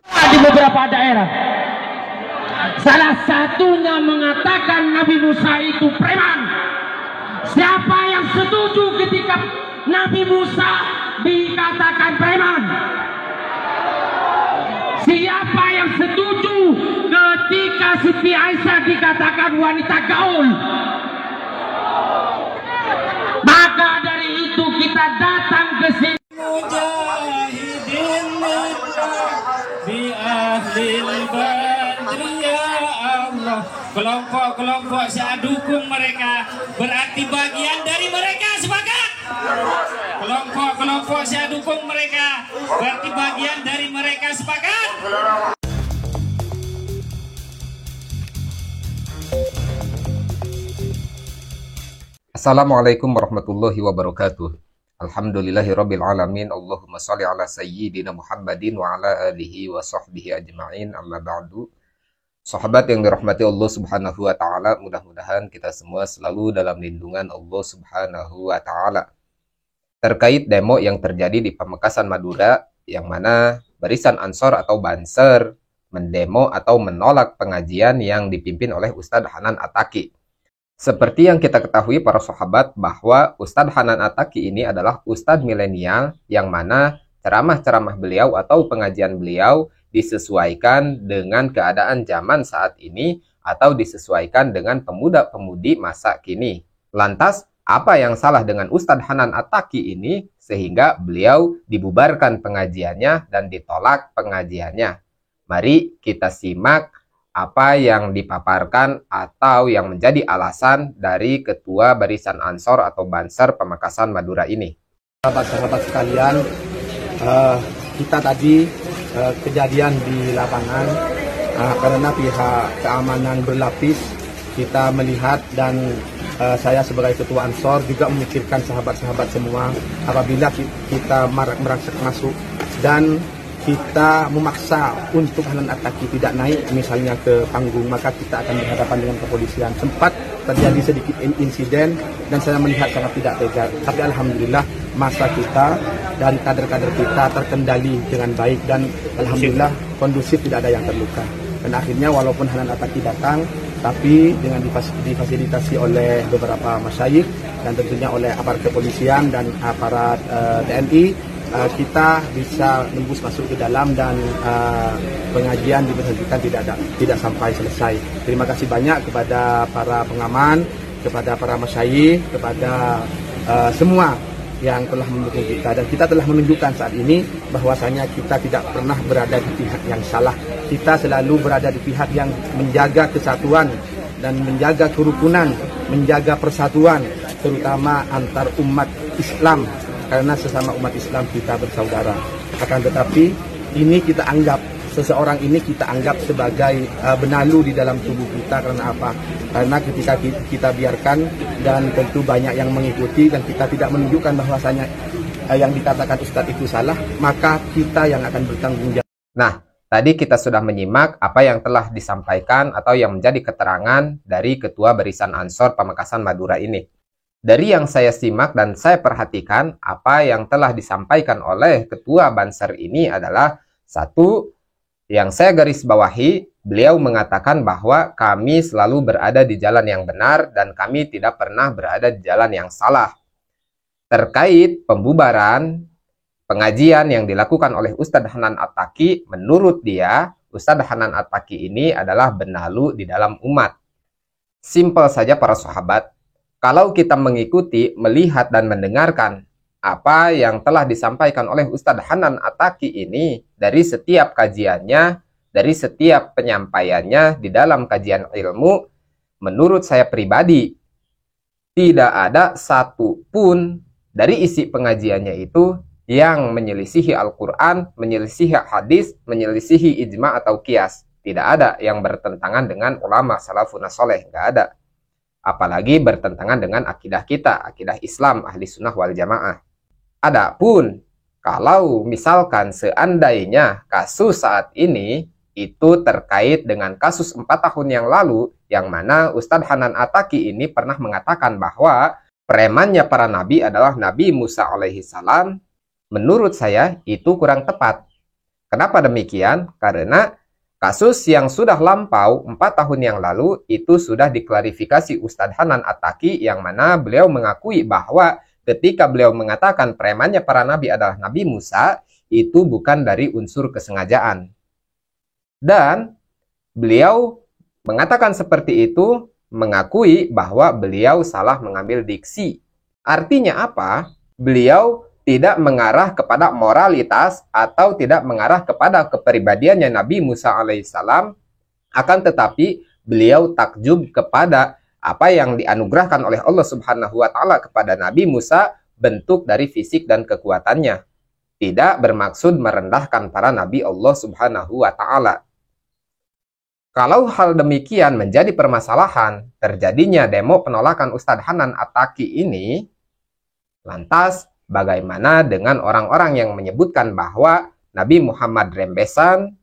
Di beberapa daerah, salah satunya mengatakan Nabi Musa itu preman. Siapa yang setuju ketika Nabi Musa dikatakan preman? Siapa yang setuju ketika Siti Aisyah dikatakan wanita gaul? Maka dari itu kita datang ke sini. Kelompok-kelompok saya dukung mereka, berarti bagian dari mereka, sepakat? Kelompok-kelompok saya dukung mereka, berarti bagian dari mereka, sepakat? Assalamualaikum warahmatullahi wabarakatuh. Alhamdulillahirabbil alamin. Allahumma shalli ala sayyidina Muhammadin wa ala alihi wa sahbihi ajma'in. Amma ba'du. Sahabat yang dirahmati Allah Subhanahu wa taala, mudah-mudahan kita semua selalu dalam lindungan Allah Subhanahu wa taala. Terkait demo yang terjadi di Pamekasan Madura, yang mana barisan Ansor atau Banser mendemo atau menolak pengajian yang dipimpin oleh Ustadz Hanan Attaqi. Seperti yang kita ketahui para sahabat, bahwa Ustadz Hanan Attaqi ini adalah Ustadz milenial yang mana ceramah-ceramah beliau atau pengajian beliau disesuaikan dengan keadaan zaman saat ini atau disesuaikan dengan pemuda-pemudi masa kini. Lantas, apa yang salah dengan Ustadz Hanan Attaqi ini sehingga beliau dibubarkan pengajiannya dan ditolak pengajiannya? Mari kita simak apa yang dipaparkan atau yang menjadi alasan dari Ketua Barisan Ansor atau Banser Pamekasan Madura ini. Sahabat-sahabat sekalian, kita tadi kejadian di lapangan karena pihak keamanan berlapis, kita melihat dan saya sebagai Ketua Ansor juga memikirkan sahabat-sahabat semua apabila kita merangsak masuk dan kita memaksa untuk Hanan Attaqi tidak naik misalnya ke panggung, maka kita akan berhadapan dengan kepolisian. Sempat terjadi sedikit insiden dan saya melihat sangat tidak tega. Tapi alhamdulillah masa kita dan kader-kader kita terkendali dengan baik dan alhamdulillah kondusif, tidak ada yang terluka. Dan akhirnya walaupun Hanan Attaqi datang, tapi dengan difasilitasi oleh beberapa masyayikh dan tentunya oleh aparat kepolisian dan aparat TNI, kita bisa nembus masuk ke dalam dan pengajian diberhentikan tidak sampai selesai. Terima kasih banyak kepada para pengaman, kepada para masyayikh, kepada semua yang telah mendukung kita, dan kita telah menunjukkan saat ini bahwasanya kita tidak pernah berada di pihak yang salah. Kita selalu berada di pihak yang menjaga kesatuan dan menjaga kerukunan, menjaga persatuan, terutama antar umat Islam. Karena sesama umat Islam kita bersaudara. Akan tetapi ini kita anggap, seseorang ini kita anggap sebagai benalu di dalam tubuh kita. Karena apa? Karena ketika kita biarkan dan tentu banyak yang mengikuti dan kita tidak menunjukkan bahwasanya yang dikatakan Ustadz itu salah, maka kita yang akan bertanggung jawab. Nah, tadi kita sudah menyimak apa yang telah disampaikan atau yang menjadi keterangan dari Ketua Barisan Ansor Pamekasan Madura ini. Dari yang saya simak dan saya perhatikan, apa yang telah disampaikan oleh Ketua Banser ini adalah satu, yang saya garis bawahi, beliau mengatakan bahwa kami selalu berada di jalan yang benar dan kami tidak pernah berada di jalan yang salah. Terkait pembubaran pengajian yang dilakukan oleh Ustadz Hanan Attaqi, menurut dia, Ustadz Hanan Attaqi ini adalah benalu di dalam umat. Simpel saja para sahabat. Kalau kita mengikuti, melihat, dan mendengarkan apa yang telah disampaikan oleh Ustadz Hanan Attaqi ini dari setiap kajiannya, dari setiap penyampaiannya di dalam kajian ilmu, menurut saya pribadi, tidak ada satupun dari isi pengajiannya itu yang menyelisihi Al-Quran, menyelisihi hadis, menyelisihi ijma atau qiyas. Tidak ada yang bertentangan dengan ulama salafun soleh, nggak ada. Apalagi bertentangan dengan akidah kita, akidah Islam, ahli sunnah wal jamaah. Adapun kalau misalkan seandainya kasus saat ini itu terkait dengan kasus 4 tahun yang lalu, yang mana Ustadz Hanan Attaqi ini pernah mengatakan bahwa premannya para nabi adalah Nabi Musa alaihi salam, Menurut saya itu kurang tepat. Kenapa demikian? Karena kasus yang sudah lampau 4 tahun yang lalu itu sudah diklarifikasi Ustadz Hanan At-Taki, yang mana beliau mengakui bahwa ketika beliau mengatakan premannya para nabi adalah Nabi Musa, itu bukan dari unsur kesengajaan. Dan beliau mengatakan seperti itu, mengakui bahwa beliau salah mengambil diksi. Artinya apa? Beliau tidak mengarah kepada moralitas atau tidak mengarah kepada kepribadiannya Nabi Musa alaihissalam, akan tetapi beliau takjub kepada apa yang dianugerahkan oleh Allah Subhanahu wa Ta'ala kepada Nabi Musa, bentuk dari fisik dan kekuatannya. Tidak bermaksud merendahkan para nabi Allah Subhanahu wa Ta'ala. Kalau hal demikian menjadi permasalahan, terjadinya demo penolakan Ustadz Hanan At-Taki ini, lantas bagaimana dengan orang-orang yang menyebutkan bahwa Nabi Muhammad rembesan,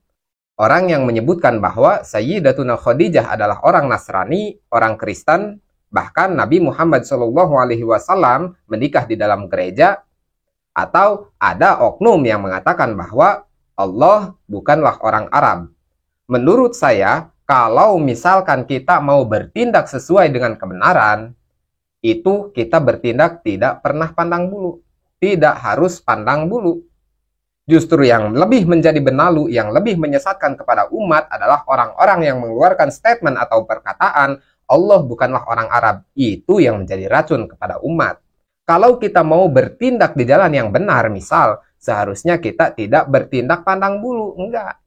orang yang menyebutkan bahwa Sayyidatuna Khadijah adalah orang Nasrani, orang Kristen, bahkan Nabi Muhammad SAW menikah di dalam gereja, atau ada oknum yang mengatakan bahwa Allah bukanlah orang Arab. Menurut saya, kalau misalkan kita mau bertindak sesuai dengan kebenaran, itu kita bertindak tidak pernah pandang bulu. Tidak harus pandang bulu. Justru yang lebih menjadi benalu, yang lebih menyesatkan kepada umat adalah orang-orang yang mengeluarkan statement atau perkataan Allah bukanlah orang Arab. Itu yang menjadi racun kepada umat. Kalau kita mau bertindak di jalan yang benar, misal, seharusnya kita tidak bertindak pandang bulu. Enggak.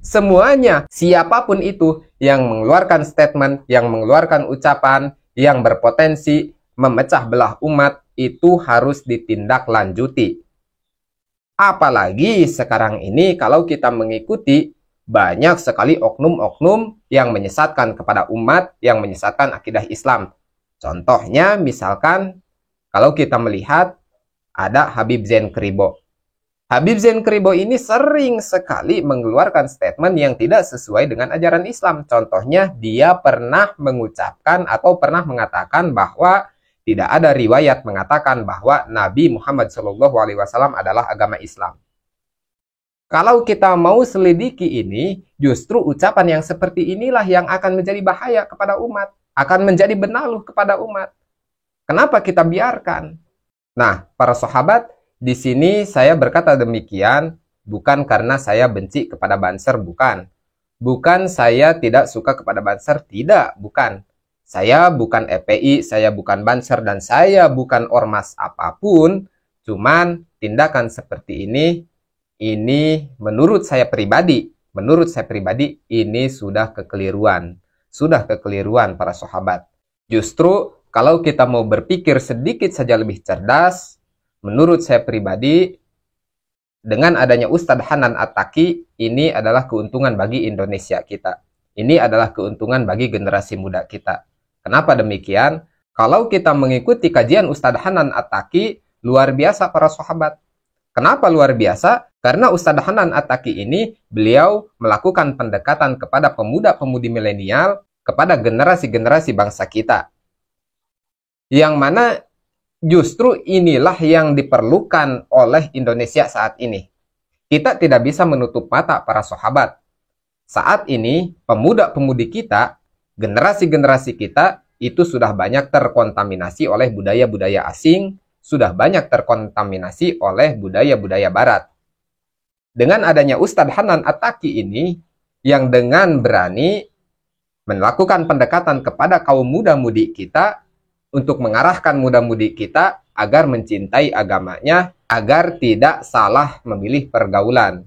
Semuanya, siapapun itu yang mengeluarkan statement, yang mengeluarkan ucapan, yang berpotensi memecah belah umat, itu harus ditindaklanjuti. Apalagi sekarang ini kalau kita mengikuti banyak sekali oknum-oknum yang menyesatkan kepada umat, yang menyesatkan akidah Islam. Contohnya misalkan kalau kita melihat ada Habib Zain Kribo. Habib Zain Kribo ini sering sekali mengeluarkan statement yang tidak sesuai dengan ajaran Islam. Contohnya dia pernah mengucapkan atau pernah mengatakan bahwa tidak ada riwayat mengatakan bahwa Nabi Muhammad SAW adalah agama Islam. Kalau kita mau selidiki ini, justru ucapan yang seperti inilah yang akan menjadi bahaya kepada umat, akan menjadi benalu kepada umat. Kenapa kita biarkan? Nah, para sahabat, di sini saya berkata demikian bukan karena saya benci kepada Banser, bukan. Bukan saya tidak suka kepada Banser, tidak, bukan. Saya bukan FPI, saya bukan Banser, dan saya bukan ormas apapun. Cuman tindakan seperti ini menurut saya pribadi, ini sudah kekeliruan. Sudah kekeliruan para sahabat. Justru kalau kita mau berpikir sedikit saja lebih cerdas, menurut saya pribadi, dengan adanya Ustadz Hanan At-Taki, ini adalah keuntungan bagi Indonesia kita. Ini adalah keuntungan bagi generasi muda kita. Kenapa demikian? Kalau kita mengikuti kajian Ustadz Hanan At-Taki, luar biasa para sahabat. Kenapa luar biasa? Karena Ustadz Hanan At-Taki ini, beliau melakukan pendekatan kepada pemuda-pemudi milenial, kepada generasi-generasi bangsa kita. Yang mana justru inilah yang diperlukan oleh Indonesia saat ini. Kita tidak bisa menutup mata para sahabat. Saat ini, pemuda-pemudi kita, generasi-generasi kita itu sudah banyak terkontaminasi oleh budaya-budaya asing, sudah banyak terkontaminasi oleh budaya-budaya barat. Dengan adanya Ustadz Hanan At-Taki ini, yang dengan berani melakukan pendekatan kepada kaum muda-mudi kita, untuk mengarahkan muda-mudi kita agar mencintai agamanya, agar tidak salah memilih pergaulan.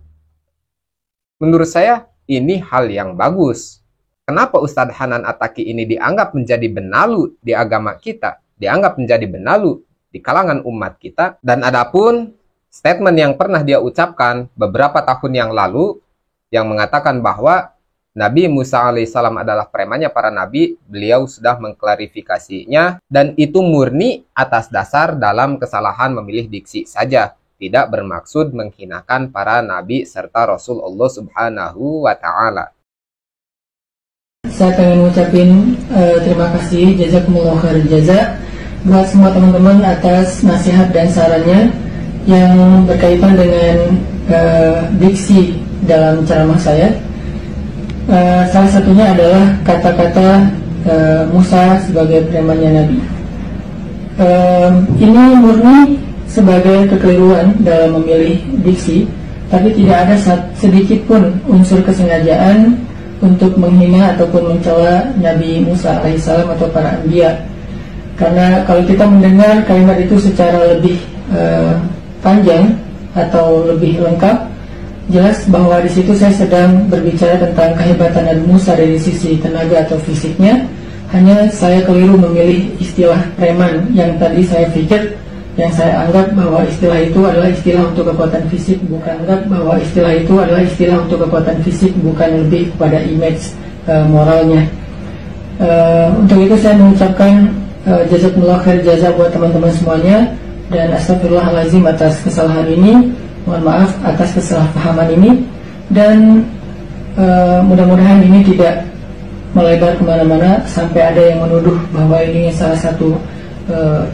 Menurut saya, ini hal yang bagus. Kenapa Ustadz Hanan At-Taki ini dianggap menjadi benalu di agama kita, dianggap menjadi benalu di kalangan umat kita, dan adapun statement yang pernah dia ucapkan beberapa tahun yang lalu, yang mengatakan bahwa Nabi Musa alaihissalam adalah premannya para nabi, beliau sudah mengklarifikasinya, dan itu murni atas dasar dalam kesalahan memilih diksi saja, tidak bermaksud menghinakan para nabi serta Rasul Allah Subhanahu wa Ta'ala. Saya pengen ngucapin terima kasih, jazakumullah khairan jaza, buat semua teman-teman atas nasihat dan sarannya. yang berkaitan dengan diksi dalam ceramah saya. Salah satunya adalah kata-kata Musa sebagai premannya Nabi. Ini murni sebagai kekeliruan dalam memilih diksi, tapi tidak ada sedikit pun unsur kesengajaan untuk menghina ataupun mencela Nabi Musa alaihissalam atau para anbiya. Karena kalau kita mendengar kalimat itu secara lebih panjang atau lebih lengkap, jelas bahwa di situ saya sedang berbicara tentang kehebatan Nabi Musa dari sisi tenaga atau fisiknya. Hanya saya keliru memilih istilah preman yang tadi saya pikir, yang saya anggap bahwa istilah itu adalah istilah untuk kekuatan fisik, bukan lebih kepada image moralnya. Untuk itu saya mengucapkan jazakumullah khair jaza buat teman-teman semuanya, dan astagfirullahaladzim atas kesalahan ini, mohon maaf atas kesalahpahaman ini, dan mudah-mudahan ini tidak melebar kemana-mana sampai ada yang menuduh bahwa ini salah satu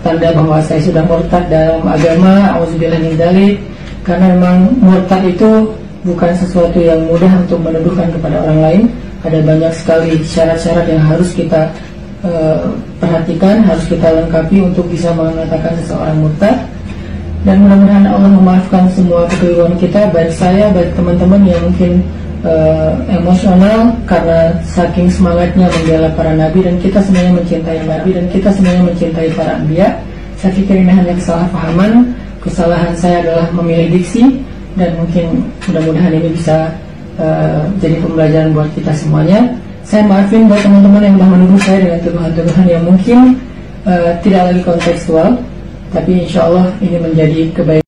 tanda bahwa saya sudah murtad dalam agama. Auzubillah min dzalik. Karena memang murtad itu bukan sesuatu yang mudah untuk menuduhkan kepada orang lain. Ada banyak sekali syarat-syarat yang harus kita perhatikan, harus kita lengkapi untuk bisa mengatakan seseorang murtad. Dan mudah-mudahan Allah memaafkan semua kekeliruan kita, baik saya, baik teman-teman yang mungkin emosional karena saking semangatnya membela para nabi, dan kita semuanya mencintai nabi, dan kita semuanya mencintai para anbiya. Saya pikir ini hanya kesalahpahaman. Kesalahan saya adalah memilih diksi, dan mungkin mudah-mudahan ini bisa jadi pembelajaran buat kita semuanya. Saya maafin buat teman-teman yang sudah menuduh saya dengan tuduhan-tuduhan yang mungkin tidak lagi kontekstual, tapi insya Allah ini menjadi kebaikan.